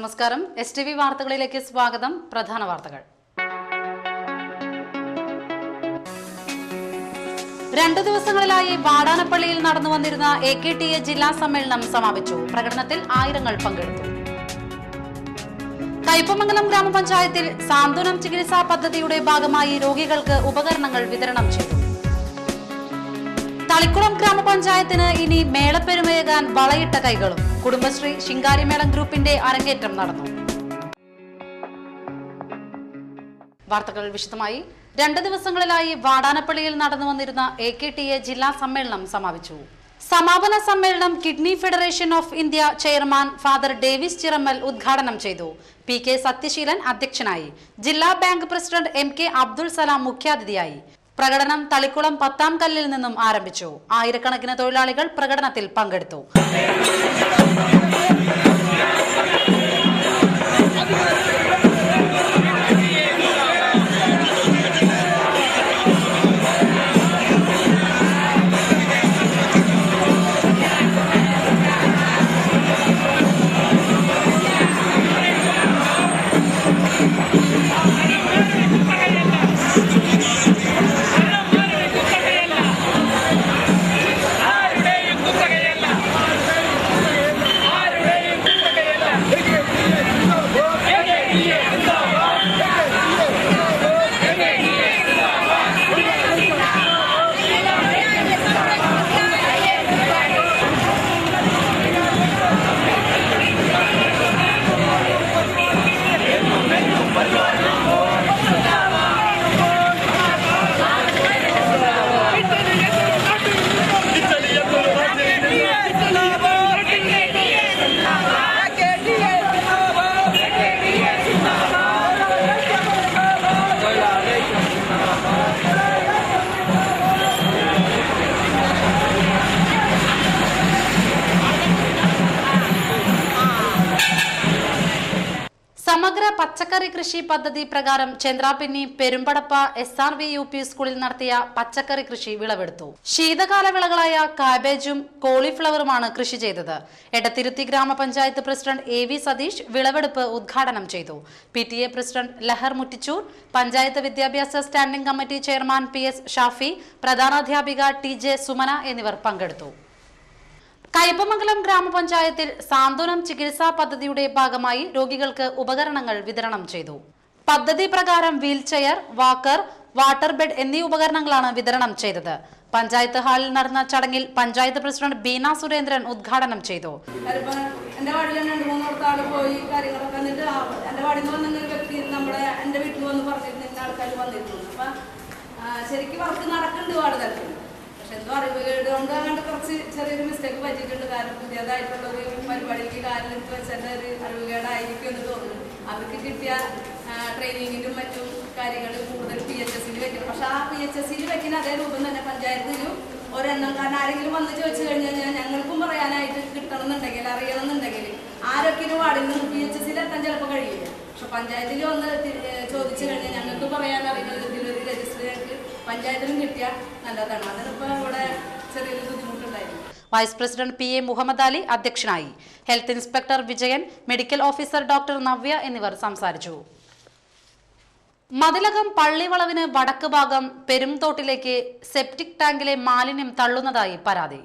നമസ്കാരം. STV വാർത്തകളിലേക്ക് സ്വാഗതം. പ്രധാന വാർത്തകൾ. 2 ദിവസങ്ങളിലായി വാടാനപ്പള്ളിയിൽ നടന്നു വന്നിരുന്ന AKTA ജില്ലാ സമ്മേളനം സമാപിച്ചു. പ്രകടനത്തിൽ ആയിരങ്ങൾ പങ്കെടുത്തു. കയ്പമംഗലം ഗ്രാമപഞ്ചായത്തിൽ സാന്ത്വനം ചികിത്സാ പദ്ധതിയുടെ ഭാഗമായി രോഗികൾക്ക് ഉപകരണങ്ങൾ വിതരണം ചെയ്തു. തളിക്കുളം ഗ്രാമപഞ്ചായത്തിന് ഇനി മേളപ്പെരുമയേകാൻ വളയിട്ട കൈകളും. കുടുംബശ്രീ ശിങ്കാരിമേളം ഗ്രൂപ്പിന്റെ അരങ്ങേറ്റം നടന്നു. വാർത്തകൾ വിശദമായി. 2 ദിവസങ്ങളിലായി വാടാനപ്പള്ളിയിൽ നടന്നു വന്നിരുന്ന AKTA ജില്ലാ സമ്മേളനം സമാപിച്ചു. സമാപന സമ്മേളനം kidney federation of India chairman father Davis Chirammal ഉദ്ഘാടനം ചെയ്തു. PK സത്യശീലൻ അധ്യക്ഷനായി. ജില്ലാ bank president MK Abdul Salam മുഖ്യാതിഥിയായി. പ്രകടനം തളിക്കുളം 10-ാം കല്ലിൽ നിന്നും ആരംഭിച്ചു. ആയിരക്കണക്കിന് തൊഴിലാളികൾ പ്രകടനത്തിൽ പങ്കെടുത്തു. സമഗ്ര പച്ചക്കറി കൃഷി പദ്ധതി പ്രകാരം ചന്ദ്രാപിന്നി പെരുമ്പടപ്പ SRV UP സ്കൂളിൽ നടത്തിയ പച്ചക്കറി കൃഷി വിളവെടുത്തു. ശീതകാല വിളകളായ കാബേജും കോളിഫ്ലവറുമാണ് കൃഷി ചെയ്തത്. എടത്തിരുത്തി ഗ്രാമപഞ്ചായത്ത് പ്രസിഡന്റ് AV സതീഷ് വിളവെടുപ്പ് ഉദ്ഘാടനം ചെയ്തു. PTA പ്രസിഡന്റ് ലഹർ മുറ്റിച്ചൂർ, പഞ്ചായത്ത് വിദ്യാഭ്യാസ standing committee chairman PS Shafi, പ്രധാനാധ്യാപിക TJ സുമന എന്നിവർ പങ്കെടുത്തു. കയ്പമംഗലം ഗ്രാമപഞ്ചായത്തിൽ സാന്ത്വനം ചികിത്സാ പദ്ധതിയുടെ ഭാഗമായി രോഗികൾക്ക് ഉപകരണങ്ങൾ വിതരണം ചെയ്തു. പദ്ധതി പ്രകാരം വീൽചെയർ, വാക്കർ, വാട്ടർ ബെഡ് എന്നീ ഉപകരണങ്ങളാണ് വിതരണം ചെയ്തത്. പഞ്ചായത്ത് ഹാളിൽ നടന്ന ചടങ്ങിൽ പഞ്ചായത്ത് പ്രസിഡന്റ് ബീന സുരേന്ദ്രൻ ഉദ്ഘാടനം ചെയ്തു. ശരിക്കും വർക്ക് നടക്കുന്നുണ്ട്. പക്ഷെ എന്തോ അറിവുകേട് കൊണ്ട് അങ്ങോട്ട് കുറച്ച് ചെറിയൊരു മിസ്റ്റേക്ക് പറ്റിയിട്ടുണ്ട്. കാരണം പുതിയതായിട്ടുള്ളൊരു പരിപാടിക്ക് കാലിലെടുത്ത് വെച്ചതിൻ്റെ ഒരു അറിവുകേടായിരിക്കും എന്ന് തോന്നുന്നു. അവർക്ക് കിട്ടിയ ട്രെയിനിങ്ങിനും മറ്റും കാര്യങ്ങൾ കൂടുതൽ PHS-ൽ വെക്കണം. പക്ഷെ ആ PHS-ൽ വെക്കുന്ന അതേ രൂപം തന്നെ പഞ്ചായത്തിലും ഒരെണ്ണം. കാരണം ആരെങ്കിലും വന്ന് ചോദിച്ചു കഴിഞ്ഞാൽ ഞങ്ങൾക്കും പറയാനായിട്ട് കിട്ടണമെന്നുണ്ടെങ്കിൽ അറിയണമെന്നുണ്ടെങ്കിൽ ആരൊക്കെ വാർഡിൽ നിന്ന് PHS-ൽ എത്താൻ ചിലപ്പോൾ കഴിയില്ല. പക്ഷെ പഞ്ചായത്തിൽ വന്ന് ചോദിച്ചു കഴിഞ്ഞാൽ ഞങ്ങൾക്ക് പറയാൻ അറിയുന്ന ഇതിലൊരു രജിസ്റ്റർ പഞ്ചായത്തിലും കിട്ടിയാൽ നല്ലതാണ്. അതിനിപ്പോൾ ഇവിടെ ചെറിയൊരു ബുദ്ധിമുട്ടുണ്ടായിരുന്നു. Vice president PA Muhammad Ali അധ്യക്ഷനായി. Health inspector Vijayan, medical officer doctor Navya എന്നിവർ സംസാരിച്ചു. മതിലകം പള്ളിവളവിന് വടക്ക് ഭാഗം പെരുംതോട്ടിലേക്ക് സെപ്റ്റിക് ടാങ്കിലെ മാലിന്യം തള്ളുന്നതായി പരാതി.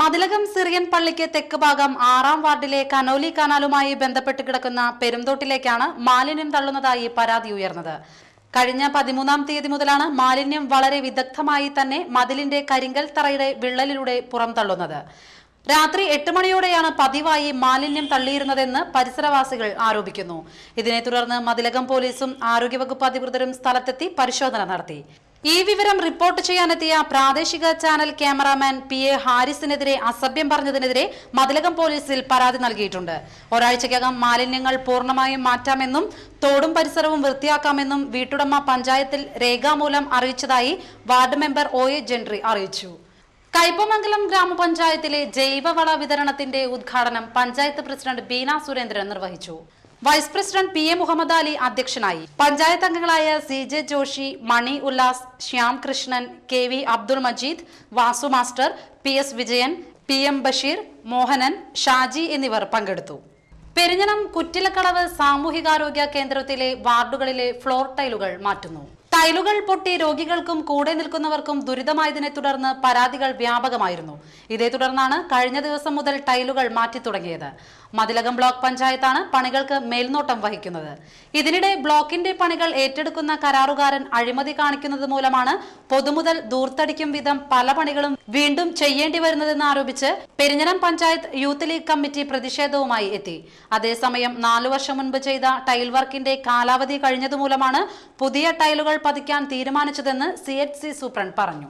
മതിലകം സിറിയൻ പള്ളിക്ക് തെക്ക് ഭാഗം 6-ാം വാർഡിലെ കനോലി കനാലുമായി ബന്ധപ്പെട്ട് കിടക്കുന്ന പെരുംതോട്ടിലേക്കാണ് മാലിന്യം തള്ളുന്നതായി പരാതി ഉയർന്നത്. കഴിഞ്ഞ 13-ാം തീയതി മുതലാണ് മാലിന്യം വളരെ വിദഗ്ധമായി തന്നെ മതിലിന്റെ കരിങ്കൽ തറയുടെ വിള്ളലിലൂടെ പുറംതള്ളുന്നത്. രാത്രി 8 മണിയോടെയാണ് പതിവായി മാലിന്യം തള്ളിയിരുന്നതെന്ന് പരിസരവാസികൾ ആരോപിക്കുന്നു. ഇതിനെ തുടർന്ന് മതിലകം പോലീസും ആരോഗ്യവകുപ്പ് അധികൃതരും സ്ഥലത്തെത്തി പരിശോധന നടത്തി. ഈ വിവരം റിപ്പോർട്ട് ചെയ്യാനെത്തിയ പ്രാദേശിക ചാനൽ ക്യാമറാമാൻ PA ഹാരിസിനെതിരെ അസഭ്യം പറഞ്ഞതിനെതിരെ മതിലകം പോലീസിൽ പരാതി നൽകിയിട്ടുണ്ട്. ഒരാഴ്ചയ്ക്കകം മാലിന്യങ്ങൾ പൂർണ്ണമായും മാറ്റാമെന്നും തോടും പരിസരവും വൃത്തിയാക്കാമെന്നും വീട്ടുടമ പഞ്ചായത്തിൽ രേഖാമൂലം അറിയിച്ചതായി വാർഡ് മെമ്പർ OA ജെൻട്രി അറിയിച്ചു. കയ്പമംഗലം ഗ്രാമപഞ്ചായത്തിലെ ജൈവവള വിതരണത്തിന്റെ ഉദ്ഘാടനം പഞ്ചായത്ത് പ്രസിഡന്റ് ബീന സുരേന്ദ്രൻ നിർവഹിച്ചു. Vice president PA Muhammad Ali അധ്യക്ഷനായി. പഞ്ചായത്ത് അംഗങ്ങളായ CJ Joshi, Mani Ullas, Shyam Krishnan, KV Abdul Majeed, Vasu master, PS Vijayan, PM Basheer, Mohanan, Shaji എന്നിവർ പങ്കെടുത്തു. പെരിഞ്ഞനം കുറ്റിലക്കടവ് സാമൂഹികാരോഗ്യ കേന്ദ്രത്തിലെ വാർഡുകളിലെ ഫ്ലോർ ടൈലുകൾ മാറ്റുന്നു. ടൈലുകൾ പൊട്ടി രോഗികൾക്കും കൂടെ നിൽക്കുന്നവർക്കും ദുരിതമായതിനെ തുടർന്ന് പരാതികൾ വ്യാപകമായിരുന്നു. ഇതേ തുടർന്നാണ് കഴിഞ്ഞ ദിവസം മുതൽ ടൈലുകൾ മാറ്റി തുടങ്ങിയത്. മതിലകം ബ്ലോക്ക് പഞ്ചായത്താണ് പണികൾക്ക് മേൽനോട്ടം വഹിക്കുന്നത്. ഇതിനിടെ ബ്ലോക്കിന്റെ പണികൾ ഏറ്റെടുക്കുന്ന കരാറുകാരൻ അഴിമതി കാണിക്കുന്നത് മൂലമാണ് പൊതുമുതൽ ദൂർത്തടിക്കും വിധം പല പണികളും വീണ്ടും ചെയ്യേണ്ടി വരുന്നതെന്ന് ആരോപിച്ച് Perinjanam panchayat youth league committee പ്രതിഷേധവുമായി എത്തി. അതേസമയം 4 വർഷം മുൻപ് ചെയ്ത ടൈൽ വർക്കിന്റെ കാലാവധി കഴിഞ്ഞതുമൂലമാണ് പുതിയ ടൈലുകൾ പതിക്കാൻ തീരുമാനിച്ചതെന്ന് CHC സൂപ്രണ്ട് പറഞ്ഞു.